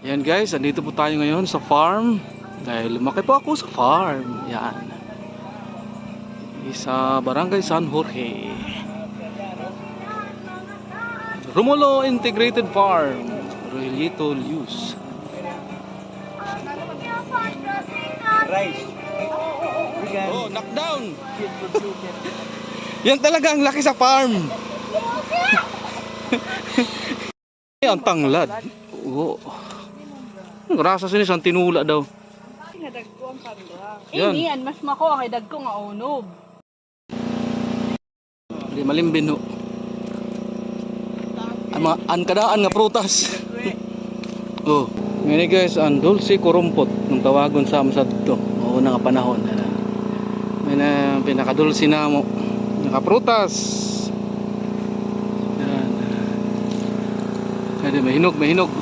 Yan guys, andito po tayo ngayon sa farm. Dahil lumaki po ako sa farm. Yan. Sa Barangay San Jorge. Romulo Integrated Farm. Royalito Luz. Rice. Oh, knockdown. Yan talaga ang laki sa farm. Ang tanglad. Oo. Grasa sinis ang tinula daw. Nadagko ang kanda. Yan. Yan, mas mako ang idagko nga unog. Di malimbin ho. Ang kadaan nga prutas. Oh, ngayon guys, ang dulce kurumpot ng tawagon sa amsad to. Oo nga panahon. May na pinakadulce na mo. Nakaprutas. Yan. May hinog, may hinog.